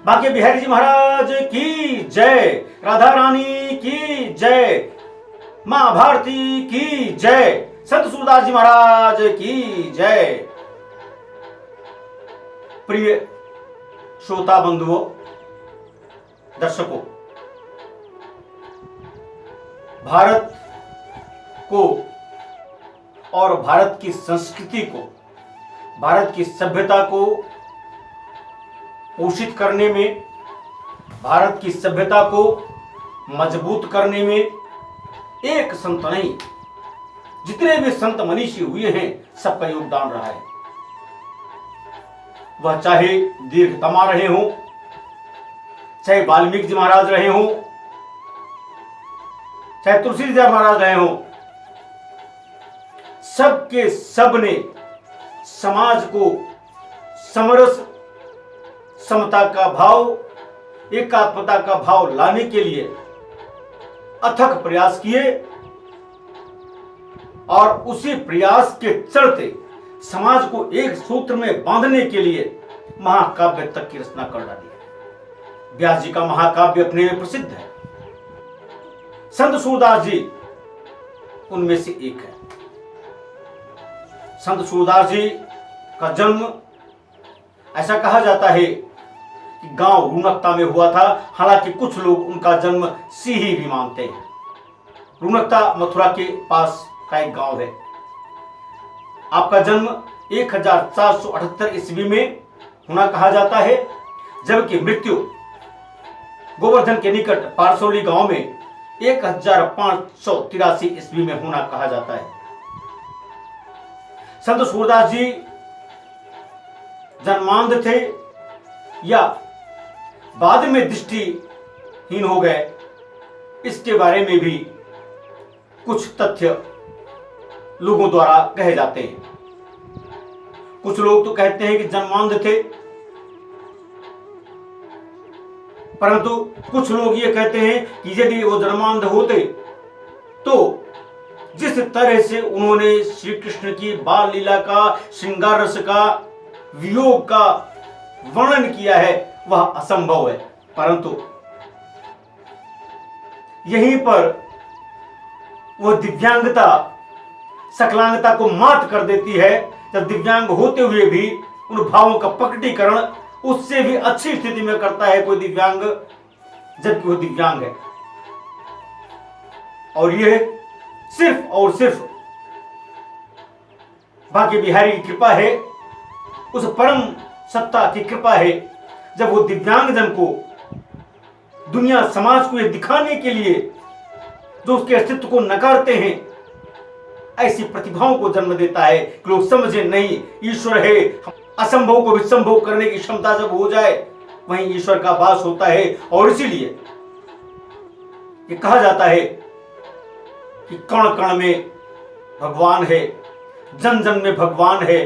बांके बिहारी जी महाराज की जय, राधा रानी की जय, मां भारती की जय, संत सूरदास जी महाराज की जय। प्रिय श्रोता बंधुओं, दर्शकों, भारत को और भारत की संस्कृति को, भारत की सभ्यता को पोषित करने में, भारत की सभ्यता को मजबूत करने में एक संत नहीं, जितने भी संत मनीषी हुए हैं सबका योगदान रहा है। वह चाहे दीर्घतमा रहे हों, चाहे वाल्मीकि जी महाराज रहे हों, चाहे तुलसीदास जी महाराज रहे हों, सबके सब ने समाज को समरस, समता का भाव, एकात्मता का भाव लाने के लिए अथक प्रयास किए और उसी प्रयास के चलते समाज को एक सूत्र में बांधने के लिए महाकाव्य तक की रचना कर डाली। व्यास जी का महाकाव्य अपने में प्रसिद्ध है, संत सूरदास जी उनमें से एक है। संत सूरदास जी का जन्म, ऐसा कहा जाता है कि गांव रुनकता में हुआ था, हालांकि कुछ लोग उनका जन्म सीही भी मानते हैं। रुनकता मथुरा के पास का एक गांव है। आपका जन्म 1478 ईस्वी में होना कहा जाता है, जबकि मृत्यु गोवर्धन के निकट पारसौली गांव में 1583 ईस्वी में होना कहा जाता है। संत सूरदास जी जन्मांध थे या बाद में दृष्टिहीन हो गए, इसके बारे में भी कुछ तथ्य लोगों द्वारा कहे जाते हैं। कुछ लोग तो कहते हैं कि जन्मांध थे, परंतु कुछ लोग ये कहते हैं कि यदि वो जन्मांध होते तो जिस तरह से उन्होंने श्री कृष्ण की बाल लीला का, श्रृंगार रस का, वियोग का वर्णन किया है वह असंभव है। परंतु यहीं पर वह दिव्यांगता सकलांगता को मात कर देती है, जब दिव्यांग होते हुए भी उन भावों का प्रकटीकरण उससे भी अच्छी स्थिति में करता है कोई दिव्यांग, जबकि वह दिव्यांग है। और यह सिर्फ और सिर्फ बांके बिहारी की कृपा है, उस परम सत्ता की कृपा है, जब वो दिव्यांगजन को, दुनिया समाज को यह दिखाने के लिए जो उसके अस्तित्व को नकारते हैं, ऐसी प्रतिभाओं को जन्म देता है कि लोग समझे नहीं ईश्वर है। असंभव को भी संभव करने की क्षमता जब हो जाए वहीं ईश्वर का वास होता है। और इसीलिए ये कहा जाता है कि कण कण में भगवान है, जन जन में भगवान है।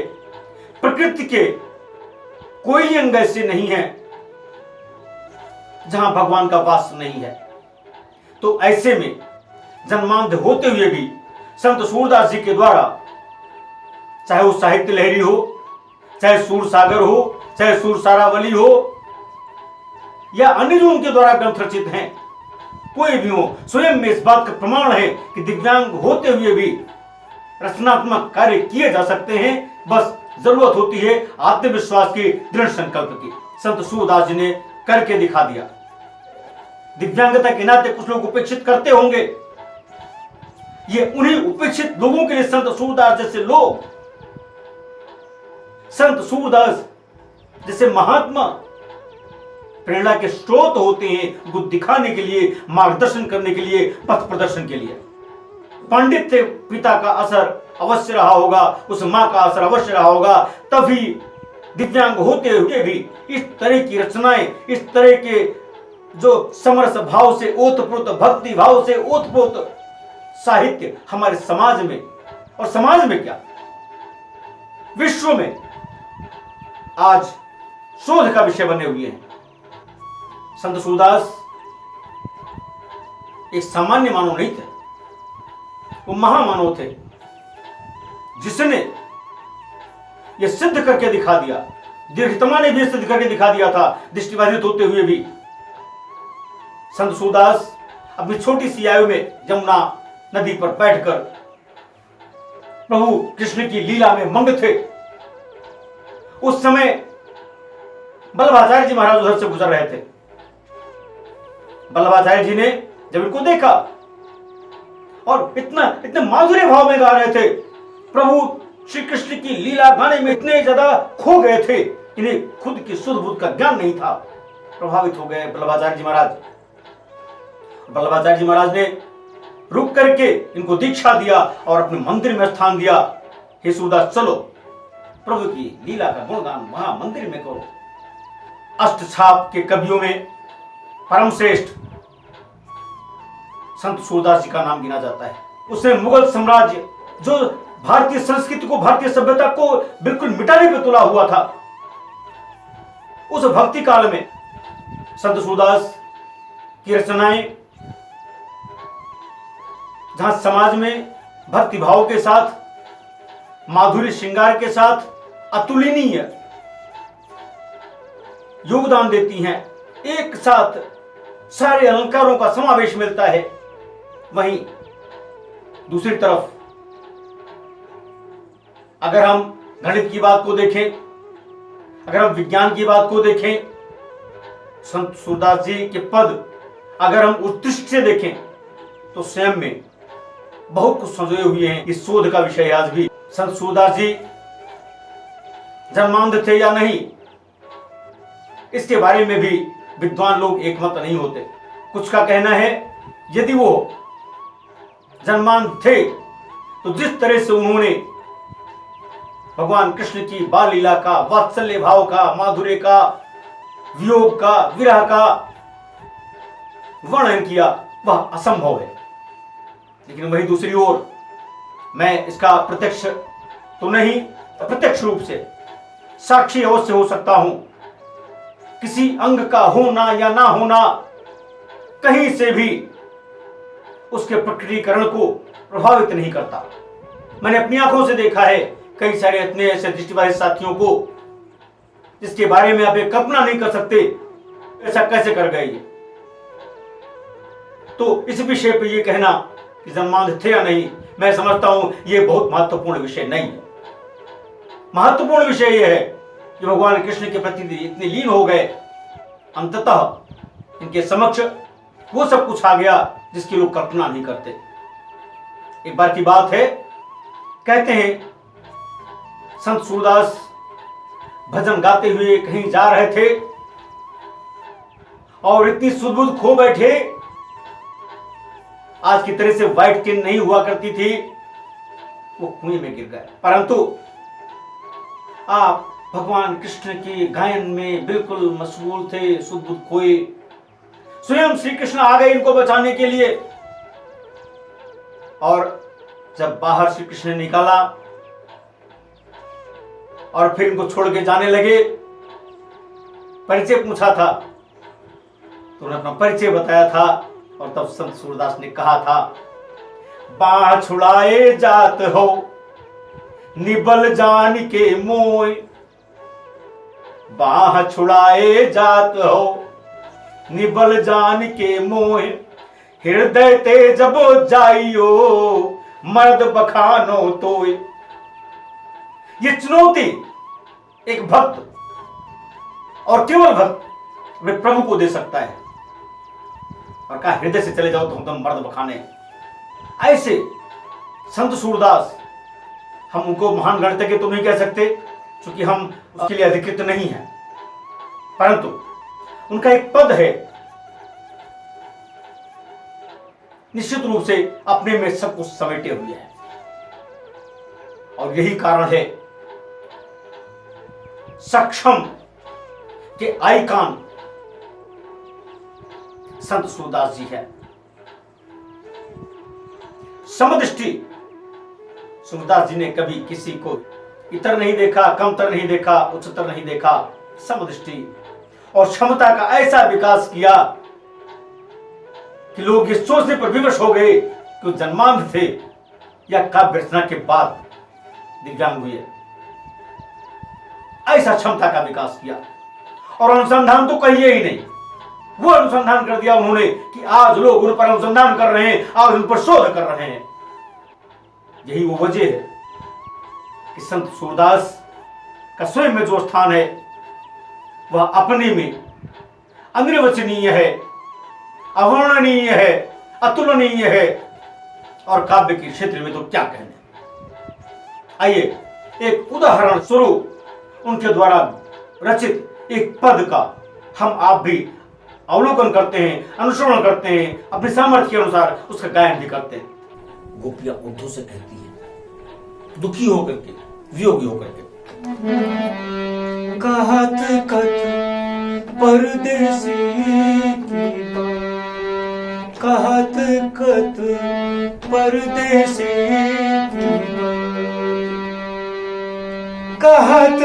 प्रकृति के कोई अंग ऐसे नहीं है जहां भगवान का वास नहीं है। तो ऐसे में जन्मांध होते हुए भी संत सूरदास जी के द्वारा, चाहे वो साहित्य लहरी हो, चाहे सूर सागर हो, चाहे सूर सारावली हो, या अन्य जो उनके द्वारा ग्रंथ रचित हैं, कोई भी हो, स्वयं में इस बात का प्रमाण है कि दिव्यांग होते हुए भी रचनात्मक कार्य किए जा सकते हैं। बस जरूरत होती है आत्मविश्वास की, दृढ़ संकल्प की। संत सूरदास जी ने करके दिखा दिया। दिव्यांगता के नाते कुछ लोग उपेक्षित करते होंगे, ये उन्हीं उपेक्षित लोगों के लिए संत सूरदास जैसे लोग, संत सूरदास जैसे महात्मा प्रेरणा के स्रोत होते हैं, उनको दिखाने के लिए, मार्गदर्शन करने के लिए, पथ प्रदर्शन के लिए। पंडित थे, पिता का असर अवश्य रहा होगा, उस मां का असर अवश्य रहा होगा, तभी दिव्यांग होते हुए भी इस तरह की रचनाएं, इस तरह के जो समरस भाव से ओतप्रोत, भक्ति भाव से ओतप्रोत साहित्य हमारे समाज में, और समाज में क्या विश्व में आज शोध का विषय बने हुए हैं। संत सूरदास एक सामान्य मानव नहीं थे, वो महामानव थे, जिसने यह सिद्ध करके दिखा दिया दीर्घतमा ने भी सिद्ध करके दिखा दिया था, दृष्टिबाधित होते हुए भी। संत सूरदास अपनी छोटी सी आयु में यमुना नदी पर बैठकर प्रभु कृष्ण की लीला में मंग थे। उस समय वल्लभाचार्य जी महाराज उधर से गुजर रहे थे। वल्लभाचार्य जी ने जब इनको देखा और इतने माधुर्य भाव में गा रहे थे, प्रभु श्री कृष्ण की लीला गाने में इतने ज्यादा खो गए थे, इन्हें खुद की शुद्ध बुद्ध का ज्ञान नहीं था। प्रभावित हो गए वल्लभाचार्य जी महाराज। वल्लभाचार्य जी महाराज ने रुक करके इनको दीक्षा दिया और अपने मंदिर में स्थान दिया। हे सूरदास, चलो प्रभु की लीला का गुणगान वहां मंदिर में करो। अष्टछाप के कवियों में परम श्रेष्ठ संत सूरदास जी का नाम गिना जाता है। उसने मुगल साम्राज्य, जो भारतीय संस्कृति को, भारतीय सभ्यता को बिल्कुल मिटाने पर तुला हुआ था, उस भक्ति काल में संत सूरदास की रचनाएं, जहां समाज में भक्ति भाव के साथ, माधुर्य श्रृंगार के साथ अतुलनीय योगदान देती हैं, एक साथ सारे अलंकारों का समावेश मिलता है, वहीं दूसरी तरफ अगर हम गणित की बात को देखें, अगर हम विज्ञान की बात को देखें, संत सूरदास जी के पद अगर हम उस दृष्टि से देखें तो स्वयं में बहुत कुछ संजोए हुए हैं। इस शोध का विषय आज भी। संत सूरदास जी जन्मांध थे या नहीं, इसके बारे में भी विद्वान लोग एकमत नहीं होते। कुछ का कहना है यदि वो जन्मांध थे तो जिस तरह से उन्होंने भगवान कृष्ण की बाल लीला का, वात्सल्य भाव का, माधुर्य का, वियोग का, विरह का वर्णन किया, वह असंभव है। लेकिन वही दूसरी ओर मैं इसका प्रत्यक्ष तो नहीं, अप्रत्यक्ष रूप से साक्षी अवश्य हो सकता हूं। किसी अंग का होना या ना होना कहीं से भी उसके प्रकटीकरण को प्रभावित नहीं करता। मैंने अपनी आंखों से देखा है कई सारे इतने ऐसे दृष्टिबाधित साथियों को जिसके बारे में आप एक कल्पना नहीं कर सकते, ऐसा कैसे कर गए ये। तो इस विषय पे ये कहना कि जन्मांध थे या नहीं, मैं समझता हूं ये बहुत महत्वपूर्ण विषय नहीं है। महत्वपूर्ण विषय यह है कि भगवान कृष्ण के प्रति इतने लीन हो गए, अंततः इनके समक्ष वो सब कुछ आ गया जिसकी लोग कल्पना नहीं करते। एक बार की बात है, कहते हैं संत सूरदास भजन गाते हुए कहीं जा रहे थे और इतनी सुध-बुध खो बैठे, आज की तरह से व्हाइट केन नहीं हुआ करती थी, वो कुएं में गिर गए। परंतु आप भगवान कृष्ण के गायन में बिल्कुल मशगूल थे, सुध-बुध खोए। स्वयं श्री कृष्ण आ गए इनको बचाने के लिए। और जब बाहर श्री कृष्ण ने निकाला और फिर इनको छोड़ के जाने लगे, परिचय पूछा था तो उन्होंने अपना परिचय बताया था। और तब संत सूरदास ने कहा था, बाह छुड़ाए जात हो निबल जान के मोय, बाह छुड़ाए जात हो निबल जान के मोय, हृदय ते जब जाइयो मर्द बखानो तोय। ये चुनौती एक भक्त और केवल भक्त वे प्रभु को दे सकता है। और कहा हृदय से चले जाओ तो हम मर्द बखाने। ऐसे संत सूरदास, हम उनको महान गणितज्ञ तो नहीं कह सकते क्योंकि हम उसके लिए अधिकृत नहीं हैं, परंतु उनका एक पद है, निश्चित रूप से अपने में सब कुछ समेटे हुए हैं। और यही कारण है सक्षम के आइकॉन संत सूरदास जी है। समदृष्टि सूरदास जी ने कभी किसी को इतर नहीं देखा, कमतर नहीं देखा, उच्चतर नहीं देखा। समदृष्टि और क्षमता का ऐसा विकास किया कि लोग ये सोचने पर विवश हो गए कि वो जन्मांध थे या काव्य रचना के बाद दिव्यांग हुए। ऐसा क्षमता का विकास किया। और अनुसंधान तो कहिए ही नहीं, वो अनुसंधान कर दिया उन्होंने कि आज लोग उन पर अनुसंधान कर रहे हैं, आज उन पर शोध कर रहे हैं। यही वो वजह है कि संत सूरदास का स्वयं में जो स्थान है वह अपने में अनिर्वचनीय है, अवर्णनीय है, अतुलनीय है। और काव्य के क्षेत्र में तो क्या कहने। आइए एक उदाहरण स्वरूप उनके द्वारा रचित एक पद का हम आप भी अवलोकन करते हैं, अनुसरण करते हैं, अपने सामर्थ्य के अनुसार उसका गायन भी करते हैं। गोपियां उद्धव से कहती है, दुखी होकर के, वियोगी होकर के, कहत कत परदेसी की बात, कहत कत परदेसी की बात, कहत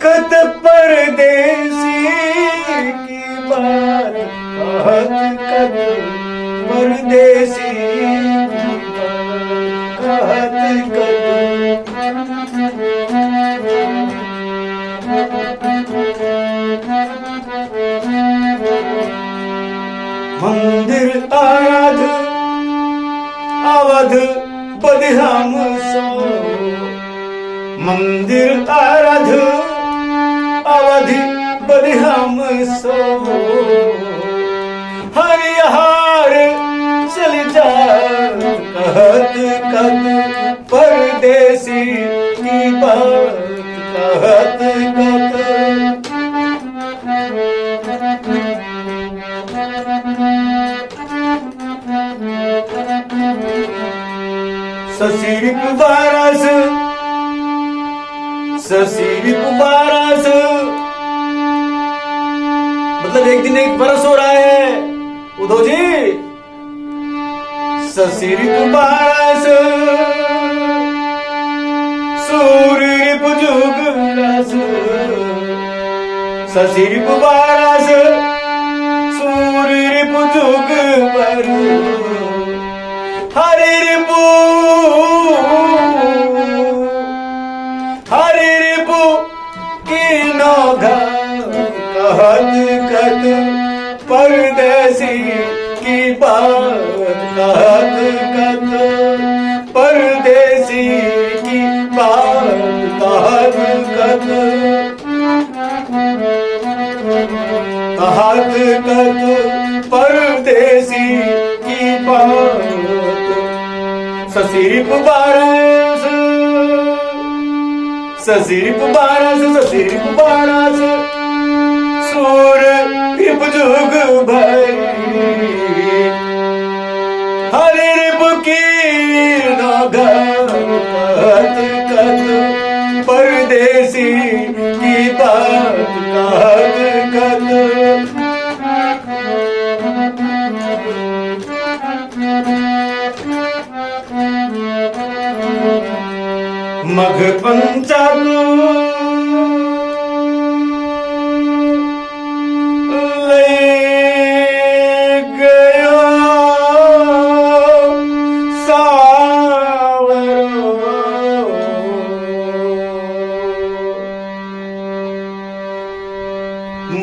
कत परदेसी की बात, कहत कत परदेसी की बात, कहत कत। मंदिर आराध अवध बदिहाम सो, मंदिर आराध अवधि बदिहाम सो, हरिहार चल जा कहत कत परदेसी की बात, कहत कत। ससीरी पुबारस, ससीरी पुबारस, मतलब एक दिन एक बरस हो रहा है उद्धव जी। ससीरी पुबारस सूर्य पुजुग रस, ससीरी पुबारस सूर्य पुजुग बरु, हरि रिपु हरि रिपु की नौघा, कहत कत परदेसी की बात, कहत कत परदेसी की बात, कहत कत, कहत कत परदेसी की बात। ससीरी पुबारस, ससीरी पुबारस, ससीरी पुबारस सूर्य पुजुग भई, हरि रिपु की नौघा, कहत कत परदेसी की बात, कहत कत। मघ पंचक ले गयो सावरो,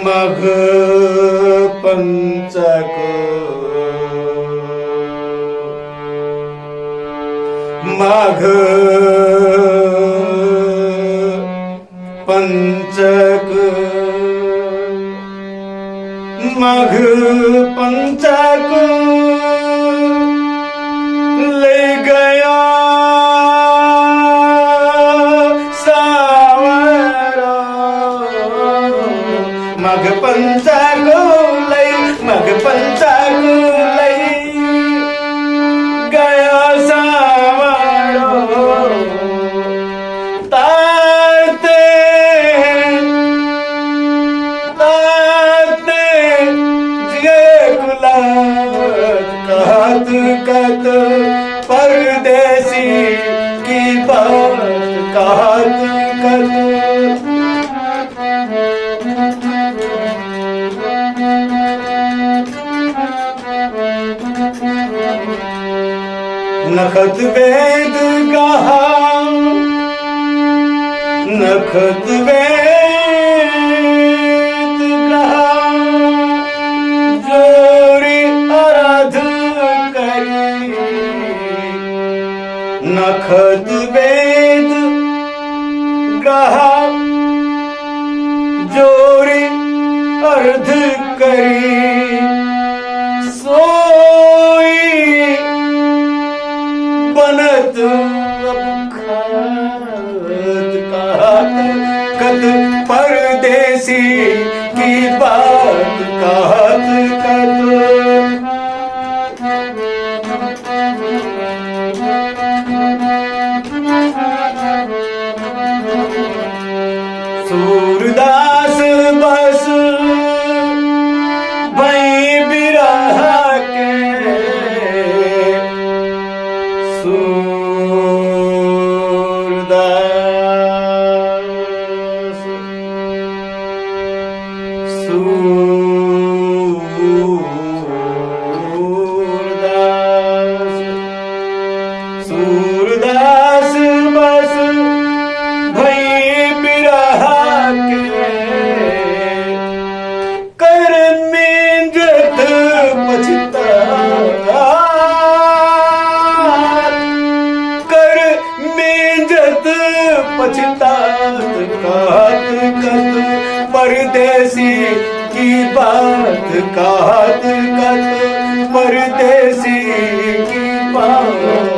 मघ पंचक मघ पंचक, मघ पंचक ले गया सावरा, मघ पंचक ले, मघ पंचक ले गया सावरा, ताते ताते जिए गुलाब, कहत कत परदेसी की बात, कहत कत। नखत वेद गहा, नखत वेद अर्ध करी सोई बनत खात कत परदेसी की बात कहत कत सूरदास बस भई बिरह के सूरदास सूरदास बस भई बिरह के कर मिंजत पछतात कर मिंजत पछतात कहत कत परदेसी की बात कहत कत परदेसी की बात